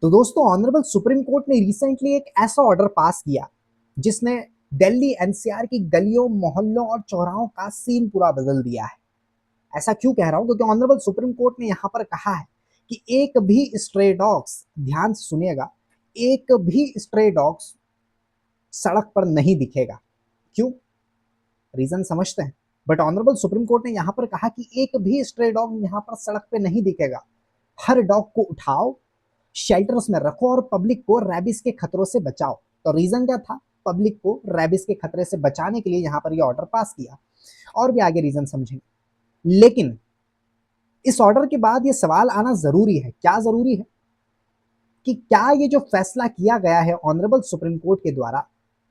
तो दोस्तों honourable supreme court ने रिसेंटली एक ऐसा ऑर्डर पास किया जिसने दिल्ली एनसीआर की गलियों, मोहल्लों और चौराहों का सीन पूरा बदल दिया है। ऐसा क्यों कह रहा हूं? क्योंकि ऑनरेबल सुप्रीम कोर्ट ने यहां पर कहा है कि एक भी स्ट्रे डॉग्स, ध्यान से सुनिएगा, एक भी स्ट्रे डॉग्स सड़क पर नहीं दिखेगा। क्यों? रीजन समझते हैं। बट ऑनरेबल सुप्रीम कोर्ट ने यहां पर कहा कि एक भी स्ट्रे डॉग यहां पर सड़क पे नहीं दिखेगा। हर डॉग को उठाओ, शेल्टर्स में रखो और पब्लिक को रैबिस के खतरों से बचाओ। तो रीजन क्या था? पब्लिक को रैबिस के खतरे से बचाने के लिए यहां पर यह ऑर्डर पास किया। और भी आगे रीजन समझेंगे। लेकिन इस ऑर्डर के बाद यह सवाल आना जरूरी है। क्या जरूरी है? कि क्या ये जो फैसला किया गया है ऑनरेबल सुप्रीम कोर्ट के द्वारा,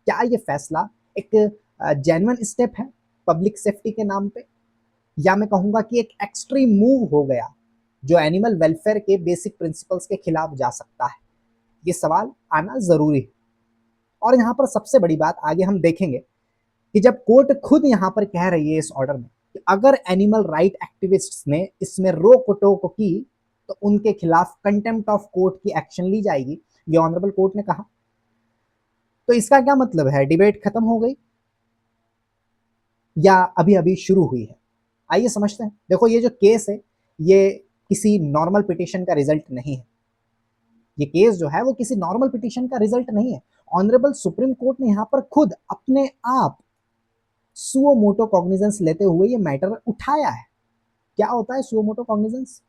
क्या ये फैसला एक जेन्युइन स्टेप है पब्लिक सेफ्टी के नाम पे, या मैं कहूंगा कि एक एक्सट्रीम मूव हो गया जो एनिमल वेलफेयर के बेसिक प्रिंसिपल्स के खिलाफ जा सकता है? ये सवाल आना जरूरी है। और यहाँ पर सबसे बड़ी बात आगे हम देखेंगे कि जब कोर्ट खुद यहाँ पर कह रही है इस ऑर्डर में कि अगर एनिमल राइट एक्टिविस्ट्स ने इसमें रोक टोक की तो उनके खिलाफ कंटेम्प्ट ऑफ कोर्ट की एक्शन ली जाएगी, ये ऑनरेबल कोर्ट ने कहा। तो इसका क्या मतलब है? डिबेट खत्म हो गई या अभी अभी शुरू हुई है? आइए समझते हैं। देखो, ये जो केस है ये किसी नॉर्मल पिटिशन का रिजल्ट नहीं है। ये केस जो है वो किसी नॉर्मल पिटिशन का रिजल्ट नहीं है। ऑनरेबल सुप्रीम कोर्ट ने यहां पर खुद अपने आप सुओ मोटो कॉग्निजेंस लेते हुए ये मैटर उठाया है। क्या होता है suo motu cognizance?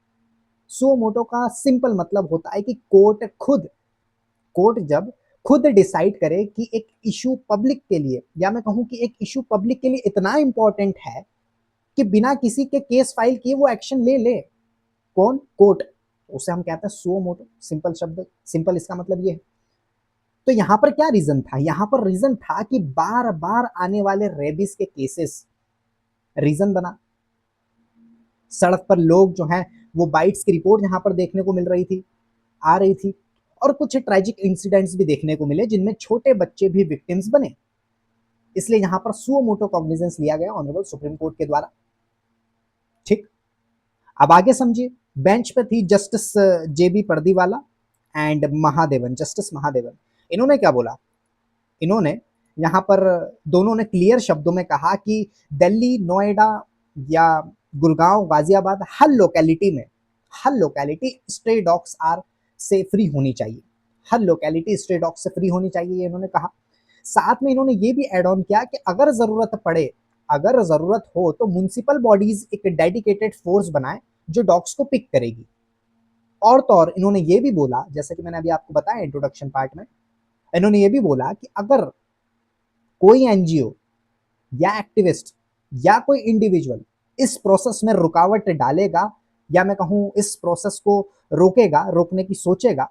Suo motu का सिंपल मतलब होता है कि कोर्ट जब खुद डिसाइड करे कि एक इशू पब्लिक के लिए, या मैं कहूं कि एक इशू पब्लिक के लिए इतना इंपॉर्टेंट है कि बिना किसी के केस फाइल किए वो एक्शन ले ले। कौन? कोर्ट। उसे हम कहते हैं सुओ मोटो। सिंपल शब्द, सिंपल इसका मतलब ये है। तो यहां पर क्या रीजन था? यहां पर रीजन था कि बार बार आने वाले रेबिस के केसेस रीजन बना। सड़क पर लोग जो हैं वो बाइट्स की रिपोर्ट यहां पर देखने को मिल रही थी, आ रही थी। और कुछ ट्रेजिक इंसिडेंट्स भी देखने को मिले जिनमें छोटे बच्चे भी विक्टिम्स बने। इसलिए यहां पर सुओ मोटो कॉग्निजेंस लिया गया ऑनरेबल सुप्रीम कोर्ट के द्वारा। ठीक, अब आगे समझिए। बेंच पे थी justice JB Pardiwala and Mahadevan, justice Mahadevan. इन्होंने क्या बोला? इन्होंने यहाँ पर दोनों ने क्लियर शब्दों में कहा कि दिल्ली, नोएडा या गुड़गांव, गाजियाबाद, हर लोकेलिटी स्ट्रे डॉग्स आर से फ्री होनी चाहिए। हर लोकेलिटी स्ट्रे डॉग से फ्री होनी चाहिए, ये इन्होंने कहा। साथ में इन्होंने ये भी एड ऑन किया कि अगर जरूरत पड़े, अगर जरूरत हो तो म्युनिसिपल बॉडीज एक डेडिकेटेड फोर्स बनाए जो डॉग्स को पिक करेगी। और तो और इन्होंने ये भी बोला, जैसे कि मैंने अभी आपको बताया इंट्रोडक्शन पार्ट में, इन्होंने ये भी बोला कि अगर कोई एनजीओ या एक्टिविस्ट या कोई इंडिविजुअल इस प्रोसेस में रुकावट डालेगा, या मैं कहूं इस प्रोसेस को रोकेगा, रोकने की सोचेगा,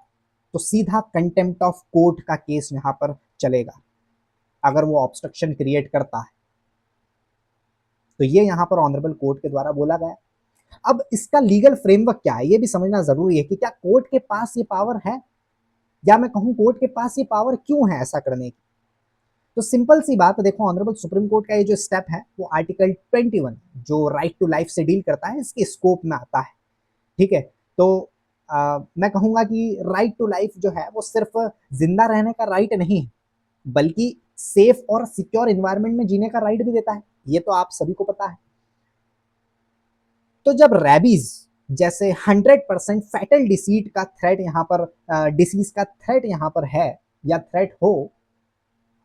तो सीधा कंटेम्प्ट ऑफ कोर्ट का केस यहां पर चलेगा अगर वो ऑब्स्ट्रक्शन क्रिएट करता है। तो ये यहां पर ऑनरेबल कोर्ट के द्वारा बोला गया। अब इसका लीगल फ्रेमवर्क क्या है ये भी समझना जरूरी है कि क्या कोर्ट के पास ये पावर है, या मैं कहूं कोर्ट के पास ये पावर क्यों है ऐसा करने की। तो सिंपल सी बात देखो, ऑनरेबल सुप्रीम कोर्ट का ये जो स्टेप है वो आर्टिकल 21 जो राइट टू लाइफ से डील करता है इसके स्कोप में आता है। ठीक है, तो मैं कहूंगा कि राइट टू लाइफ जो है वो सिर्फ जिंदा रहने का राइट नहीं है, बल्कि सेफ और सिक्योर इन्वायरमेंट में जीने का राइट भी देता है। ये तो आप सभी को पता है। तो जब रैबीज जैसे 100% फैटल डिसीज का थ्रेट यहाँ पर डिसीज का थ्रेट यहाँ पर है, या थ्रेट हो,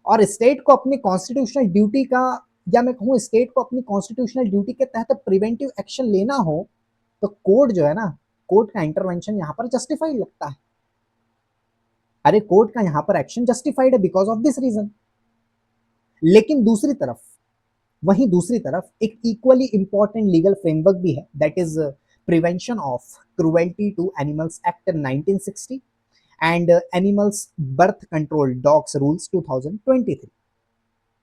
और स्टेट को अपनी कॉन्स्टिट्यूशनल ड्यूटी का, या मैं कहूँ स्टेट को अपनी कॉन्स्टिट्यूशनल ड्यूटी के तहत प्रिवेंटिव एक्शन लेना हो, तो कोर्ट जो है ना, कोर्ट का इंटरवेंशन यहाँ पर जस्टिफाइड लगता है। अरे कोर्ट का यहाँ पर एक्शन जस्टिफाइड है बिकॉज ऑफ दिस रीजन। लेकिन दूसरी तरफ एक इक्वली इंपॉर्टेंट लीगल फ्रेमवर्क भी है, that is prevention of cruelty to animals act 1960 and animals birth control dogs rules 2023।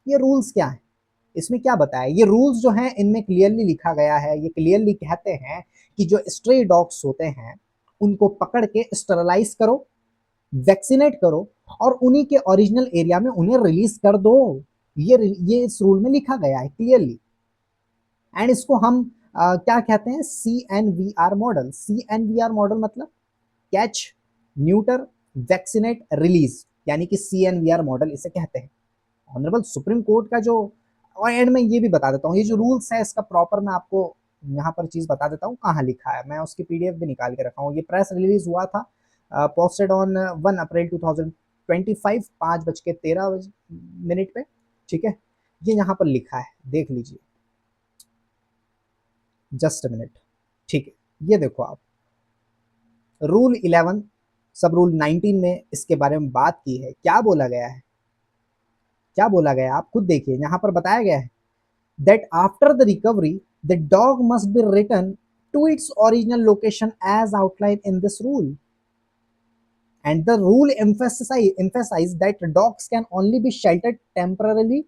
ये रूल्स क्या है? इसमें क्या बताया? ये रूल्स जो हैं इनमें क्लियरली लिखा गया है, ये क्लियरली कहते हैं कि जो स्ट्रे डॉग्स होते हैं उनको पकड़ के स्टरलाइज करो, वैक्सीनेट करो और उन्हीं के ओरिजिनल एरिया में उन्हें रिलीज कर दो। ये इस रूल में लिखा गया है क्लियरली। एंड इसको हम क्या कहते हैं? CNVR model. CNVR मॉडल मतलब कैच, न्यूटर, वैक्सीनेट, रिलीज, यानी कि CNVR मॉडल इसे कहते हैं। ऑनरेबल सुप्रीम कोर्ट का जो, और एंड में ये भी बता देता हूँ, ये जो रूल्स है इसका प्रॉपर मैं आपको यहाँ पर चीज बता देता हूँ कहाँ लिखा है, मैं उसकी PDF भी निकाल के रखा हूँ। ये प्रेस रिलीज हुआ था, पोस्टेड ऑन 1 अप्रैल 2025, 5:13 पे, ठीक है। ये यहाँ पर लिखा है, देख लीजिए, जस्ट मिनट, ठीक है। ये देखो आप, रूल 11 सब रूल 19 में इसके बारे में बात की है। क्या बोला गया है, क्या बोला गया है आप खुद देखिए, यहाँ पर बताया गया है that after the recovery the dog must be returned to its original location as outlined in this rule, and the rule emphasize that dogs can only be sheltered temporarily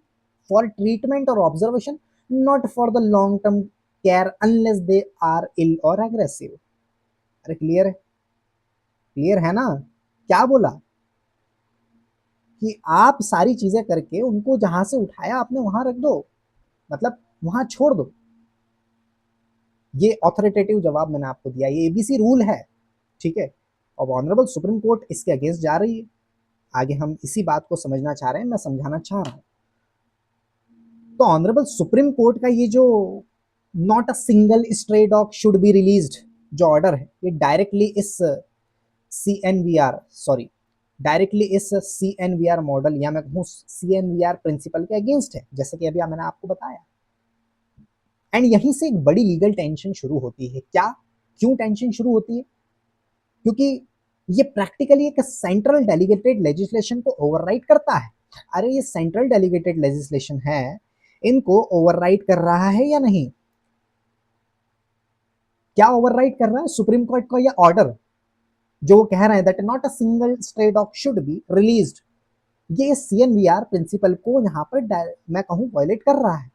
for treatment or observation, not for the long term care unless they are ill or aggressive। अरे clear है, clear है ना। क्या बोला कि आप सारी चीजें करके उनको जहां से उठाया आपने वहां रख दो, मतलब वहां छोड़ दो। ये ऑथोरिटेटिव जवाब मैंने आपको दिया, ये ABC रूल है, ठीक है। अब ऑनरेबल सुप्रीम कोर्ट इसके अगेंस्ट जा रही है। आगे हम इसी बात को समझना चाह रहे हैं, मैं समझाना चाह रहा हूं। तो ऑनरेबल सुप्रीम कोर्ट का ये जो not a single stray dog should be released जो ऑर्डर है, ये डायरेक्टली इस CNVR, सॉरी, डायरेक्टली इस CNVR मॉडल या मैं कहूँ CNVR प्रिंसिपल के अगेंस्ट है, जैसे कि अभी मैंने आपको बताया। एंड यहीं से एक बड़ी लीगल टेंशन शुरू होती है। क्या, क्यों टेंशन शुरू होती है? क्योंकि ये प्रैक्टिकली एक सेंट्रल डेलीगेटेड लेजिस्लेशन को ओवरराइड करता है। अरे ये सेंट्रल डेलीगेटेड लेजिस्लेशन है, इनको ओवरराइड कर रहा है या नहीं? क्या ओवरराइड कर रहा है? सुप्रीम कोर्ट का ये ऑर्डर जो कह रहे हैं that not a single stray dog should be released, ये CNVR प्रिंसिपल को यहाँ पर मैं कहूँ वायलेट कर रहा है,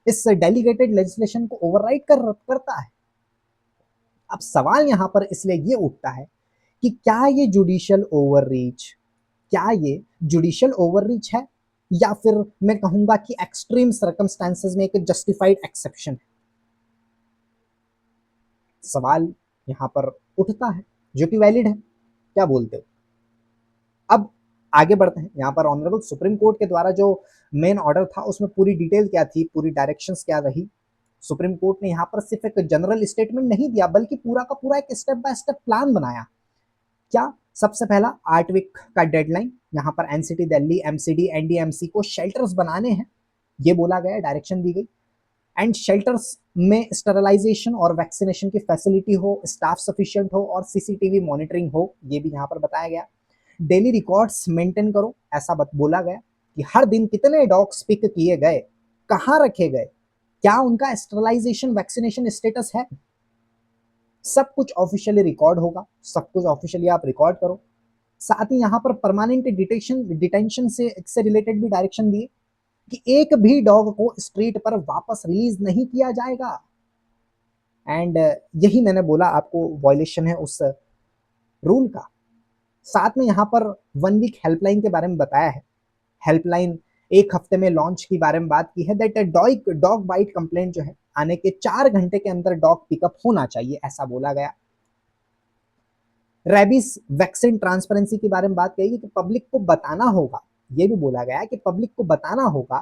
इस डेलीगेटेड लेजिस्लेशन को ओवरराइड करता है। अब सवाल यहां पर इसलिए ये उठता है कि क्या ये जुडिशियल ओवररीच, क्या ये जुडिशियल ओवररीच है, या फिर मैं कहूंगा कि एक्सट्रीम सर्कमस्टेंसेस में एक जस्टिफाइड एक्सेप्शन है। सवाल यहां पर उठता है जो कि वैलिड है। क्या बोलते हो? अब आगे बढ़ते हैं। यहां पर ऑनरेबल सुप्रीम कोर्ट के द्वारा जो मेन ऑर्डर था उसमें पूरी डिटेल क्या थी, पूरी डायरेक्शंस क्या रही। सुप्रीम कोर्ट ने यहाँ पर सिर्फ एक जनरल स्टेटमेंट नहीं दिया, बल्कि पूरा का पूरा एक स्टेप बाय स्टेप प्लान बनाया। क्या? सबसे पहला, 8 वीक का डेडलाइन, यहाँ पर NCT दिल्ली, MCD, NDMC को शेल्टर्स बनाने हैं, ये बोला गया, डायरेक्शन दी गई। एंड शेल्टर्स में स्टरलाइजेशन और वैक्सीनेशन की फैसिलिटी हो, स्टाफ सफिशिएंट हो और CCTV मॉनिटरिंग हो, ये भी यहाँ पर बताया गया। डेली रिकॉर्ड्स मेंटेन करो, ऐसा बोला गया कि हर दिन कितने डॉग्स पिक किए गए, कहाँ रखे गए, क्या उनका स्टरलाइजेशन वैक्सीनेशन स्टेटस है, सब कुछ ऑफिशियली रिकॉर्ड होगा, सब कुछ ऑफिशियली आप रिकॉर्ड करो। साथ ही यहाँ पर परमानेंट डिटेंशन से रिलेटेड भी डायरेक्शन दिए कि एक भी डॉग को स्ट्रीट पर वापस रिलीज नहीं किया जाएगा। एंड यही मैंने बोला आपको वायलेशन है उस रूल का। साथ में यहाँ पर 1 वीक हेल्पलाइन के बारे में बताया है। हेल्पलाइन 1 हफ्ते में लॉन्च की बारे में बात की है, दैट डॉग बाइट कंप्लेंट जो है आने के 4 घंटे के अंदर डॉग पिकअप होना चाहिए, ऐसा बोला गया। रेबीज वैक्सीन ट्रांसपेरेंसी के बारे में बात कही कि पब्लिक को बताना होगा, ये भी बोला गया है कि पब्लिक को बताना होगा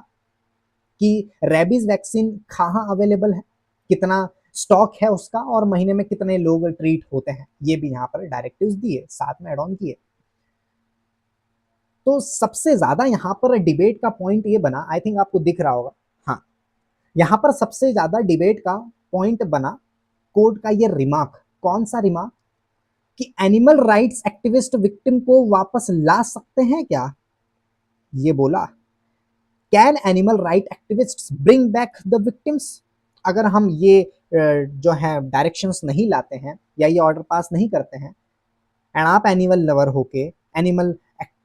कि रेबीज वैक्सीन कहाँ अवेलेबल है, कितना स्टॉक है उसका और महीने में कितने लोग ट्रीट होते हैं, ये भी यहाँ पर डायरेक्टिव्स दिए, साथ में एड ऑन किए। तो सबसे ज्यादा यहाँ पर डिबेट का पॉइंट ये बना, आई थिंक आपको दिख रहा होगा, हाँ, यहाँ पर सबसे ज्यादा डिबेट का पॉइंट बना कोर्ट का ये रिमार्क। कौन सा रिमार्क? कि एनिमल राइट्स एक्टिविस्ट विक्टिम को वापस ला सकते हैं क्या, ये बोला। Can animal right activists bring back the victims? अगर हम ये जो है डायरेक्शंस नहीं लाते हैं या ये ऑर्डर पास नहीं करते हैं, एंड आप एनिमल लवर होके, एनिमल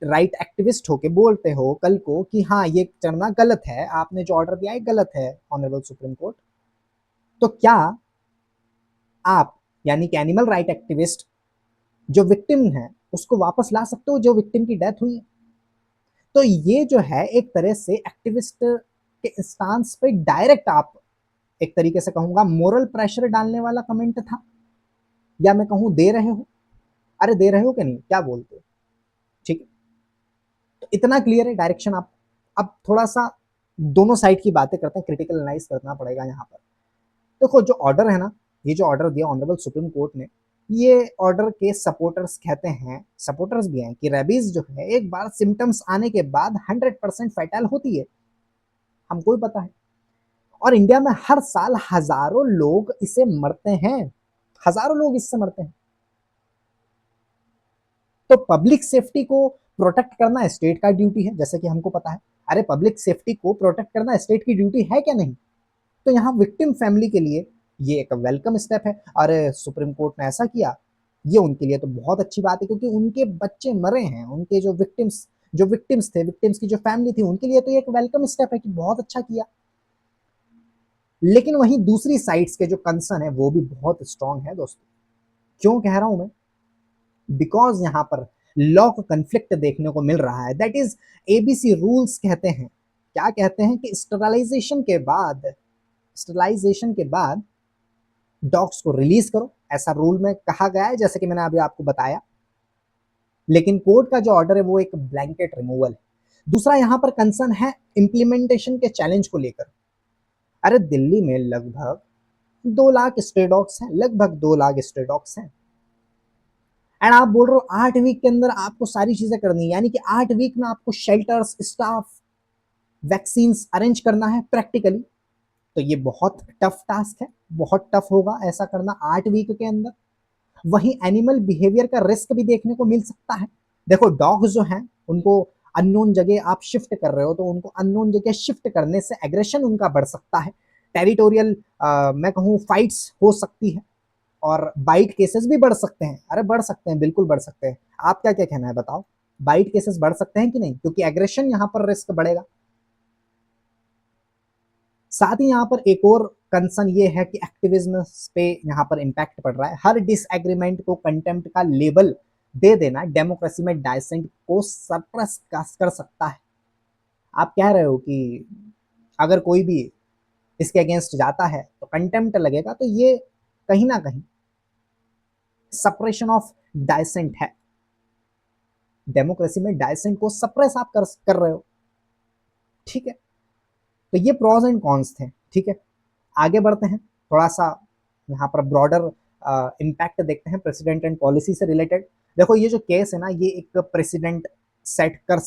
राइट एक्टिविस्ट होके बोलते हो कल को कि हाँ ये करना गलत है, आपने जो ऑर्डर दिया है गलत है ऑनरेबल सुप्रीम कोर्ट, तो क्या आप, यानी कि एनिमल राइट एक्टिविस्ट जो विक्टिम है उसको वापस ला सकते हो, जो विक्टिम की डेथ हुई है? तो ये जो है एक तरह से एक्टिविस्ट के स्टांस पे डायरेक्ट, आप एक तरीके से कहूंगा मोरल प्रेशर डालने वाला कमेंट था, या मैं कहूं दे रहे हो। अरे दे रहे हो कि नहीं, क्या बोलते हो? ठीक है, तो इतना क्लियर है डायरेक्शन आप। अब थोड़ा सा दोनों साइड की बातें करते हैं, क्रिटिकल एनालाइज करना पड़ेगा यहाँ पर। देखो जो ऑर्डर है ना, ये जो ऑर्डर दिया ऑनरेबल सुप्रीम कोर्ट ने, ये ऑर्डर के सपोर्टर्स कहते हैं, सपोर्टर्स भी हैं, कि रेबीज जो है एक बार सिम्टम्स आने के बाद 100% फैटल होती है, हमको भी पता है। और इंडिया में हर साल हजारों लोग इससे मरते हैं, हजारों लोग इससे मरते हैं। तो पब्लिक सेफ्टी को प्रोटेक्ट करना स्टेट का ड्यूटी है, जैसे कि हमको पता है। अरे पब्लिक सेफ्टी को प्रोटेक्ट करना स्टेट की ड्यूटी है क्या नहीं? तो यहाँ विक्टिम फैमिली के लिए ये एक वेलकम स्टेप है। अरे सुप्रीम कोर्ट ने ऐसा किया, ये उनके लिए तो बहुत अच्छी बात है, क्योंकि उनके बच्चे मरे हैं, उनके जो विक्टिम्स थे, विक्टिम्स की जो फैमिली थी, उनके लिए तो ये एक वेलकम स्टेप है कि बहुत अच्छा किया। लेकिन वहीं दूसरी साइड्स के जो कंसर्न है वो भी बहुत स्ट्रांग है दोस्तों। क्यों कह रहा हूं मैं? बिकॉज यहां पर लॉ का कंफ्लिक्ट देखने को मिल रहा है। दैट इज एबीसी रूल्स कहते हैं, क्या कहते हैं कि स्टरलाइजेशन के बाद डॉग्स को रिलीज करो, ऐसा रूल में कहा गया है, जैसे कि मैंने अभी आपको बताया। लेकिन कोर्ट का जो ऑर्डर है वो एक ब्लैंकेट रिमूवल है। दूसरा यहां पर कंसर्न है इंप्लीमेंटेशन के चैलेंज को लेकर। अरे दिल्ली में लगभग 2 लाख स्ट्रे डॉग्स हैं, लगभग 2 लाख स्ट्रे डॉग्स हैं। एंड आप बोल रहे हो 8 वीक के अंदर आपको सारी चीजें करनी है, यानी कि 8 वीक में आपको शेल्टर्स, स्टाफ, वैक्सीन अरेंज करना है प्रैक्टिकली। तो ये बहुत टफ टास्क है, बहुत टफ होगा ऐसा करना 8 वीक के अंदर। वहीं एनिमल बिहेवियर का रिस्क भी देखने को मिल सकता है। देखो डॉग्स जो हैं उनको अननोन जगह आप शिफ्ट कर रहे हो, तो उनको अननोन जगह शिफ्ट करने से एग्रेशन उनका बढ़ सकता है, टेरिटोरियल मैं कहूँ फाइट्स हो सकती है, और बाइट केसेस भी बढ़ सकते हैं। अरे बढ़ सकते हैं, बिल्कुल बढ़ सकते हैं। आप क्या क्या कहना है बताओ, बाइट केसेस बढ़ सकते हैं कि नहीं? क्योंकि एग्रेशन यहाँ पर रिस्क बढ़ेगा। साथ ही यहाँ पर एक और कंसर्न ये है कि एक्टिविज्म पे यहाँ पर इम्पैक्ट पड़ रहा है। हर डिसएग्रीमेंट को कंटेम्प्ट का लेबल दे देना डेमोक्रेसी में डाइसेंट को सप्रेस कर सकता है। आप कह रहे हो कि अगर कोई भी इसके अगेंस्ट जाता है तो कंटेम्प्ट लगेगा, तो ये कहीं ना कहीं सप्रेशन ऑफ डाइसेंट है। डेमोक्रेसी में डाइसेंट को सप्रेस आप कर रहे हो। ठीक है, तो ये प्रोज एंड कॉन्स थे। ठीक है, आगे बढ़ते हैं, थोड़ा सा यहाँ पर ब्रॉडर इम्पैक्ट देखते हैं प्रेसिडेंट एंड पॉलिसी से रिलेटेड। देखो ये जो केस है ना, ये एक प्रेसिडेंट सेट कर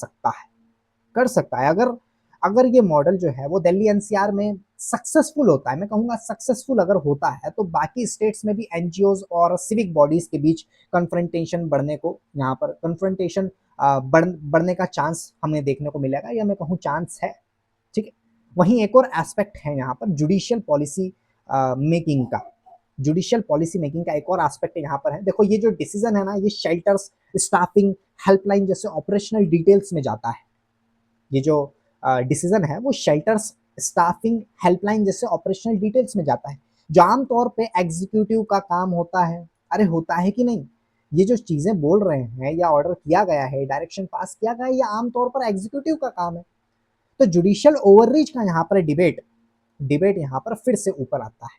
सकता है अगर अगर ये मॉडल जो है वो दिल्ली एनसीआर में सक्सेसफुल होता है। मैं कहूँगा सक्सेसफुल अगर होता है तो बाकी स्टेट्स में भी एनजीओज और सिविक बॉडीज के बीच कन्फ्रंटेशन बढ़ने को, यहाँ पर कन्फ्रंटेशन बढ़ने का चांस हमें देखने को मिलेगा, या मैं कहूँ चांस है। ठीक है, वहीं एक और एस्पेक्ट है यहाँ पर जुडिशियल पॉलिसी मेकिंग का। जुडिशियल पॉलिसी मेकिंग का एक और एस्पेक्ट यहाँ पर है। देखो ये जो डिसीजन है ना, ये शेल्टर्स, स्टाफिंग, हेल्पलाइन जैसे ऑपरेशनल डिटेल्स में जाता है। ये जो डिसीजन है वो शेल्टर्स, स्टाफिंग, हेल्पलाइन जैसे ऑपरेशनल डिटेल्स में जाता है, जो आमतौर पे एग्जीक्यूटिव का काम होता है। अरे होता है कि नहीं? ये जो चीजें बोल रहे हैं या ऑर्डर किया गया है, डायरेक्शन पास किया गया है, ये आमतौर पर एग्जीक्यूटिव का काम है। तो जुडिशियल ओवररीच का यहाँ पर डिबेट यहाँ पर फिर से ऊपर आता है।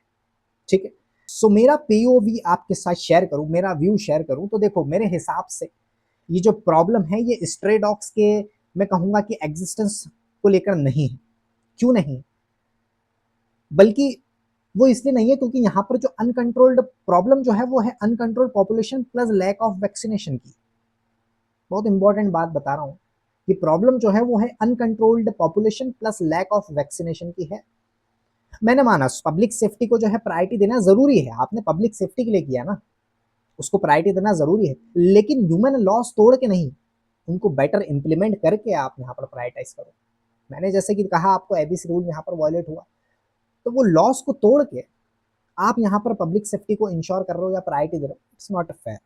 ठीक है, सो मेरा पीओवी आपके साथ शेयर करूं, मेरा व्यू शेयर करूं, तो देखो मेरे हिसाब से ये जो प्रॉब्लम है ये स्ट्रे डॉग्स के, मैं कहूंगा कि एग्जिस्टेंस को लेकर नहीं है। क्यों नहीं? बल्कि वो इसलिए नहीं है क्योंकि यहाँ पर जो अनकंट्रोल्ड प्रॉब्लम जो है वो है uncontrolled population plus lack of vaccination की। बहुत इंपॉर्टेंट बात बता रहा हूँ कि प्रॉब्लम जो है वो है uncontrolled population plus lack of vaccination की है। मैंने माना पब्लिक सेफ्टी को जो है प्रायोरिटी देना जरूरी है, आपने पब्लिक सेफ्टी के लिए किया ना, उसको प्रायोरिटी देना जरूरी है, लेकिन ह्यूमन लॉस तोड़ के नहीं, उनको बेटर इंप्लीमेंट करके आप यहाँ पर प्रायोरिटाइज करो। मैंने जैसे कि कहा आपको एबीसी रूल यहाँ पर वायलेट हुआ, तो वो लॉस को तोड़ के आप यहाँ पर पब्लिक सेफ्टी को इंश्योर कर रहे हो या प्रायोरिटी दे रहे हो, इट्स नॉट फेयर।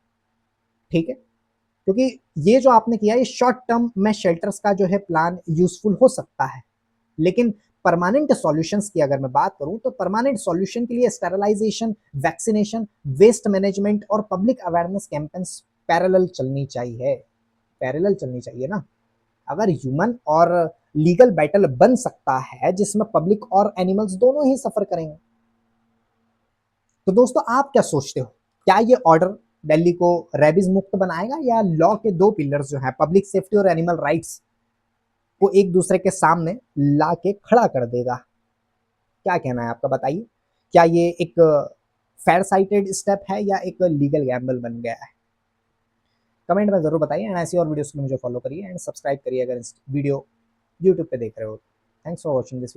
ठीक है, क्योंकि ये जो आपने किया, ये शॉर्ट टर्म में शेल्टर्स का जो है प्लान यूजफुल हो सकता है, लेकिन परमानेंट सॉल्यूशंस की अगर मैं बात करूं तो परमानेंट सॉल्यूशन के लिए स्टेरलाइजेशन, वैक्सीनेशन, वेस्ट मैनेजमेंट और पब्लिक अवेयरनेस कैंपेन्स पैरेलल चलनी चाहिए ना। अगर ह्यूमन और लीगल बैटल बन सकता है जिसमें पब्लिक और एनिमल्स दोनों ही सफर करेंगे, तो दोस्तों आप क्या सोचते हो? क्या ये ऑर्डर दिल्ली को रेबीज मुक्त बनाएगा, या लॉ के दो पिलर्स जो है पब्लिक सेफ्टी और एनिमल राइट्स को एक दूसरे के सामने ला के खड़ा कर देगा? क्या कहना है आपका, बताइए। क्या ये एक फेयर साइटेड स्टेप है या एक लीगल गैम्बल बन गया है? कमेंट में जरूर बताइए, एंड ऐसी और वीडियोस के लिए मुझे फॉलो करिए एंड सब्सक्राइब करिए अगर इस वीडियो यूट्यूब पे देख रहे हो। Thanks for watching this.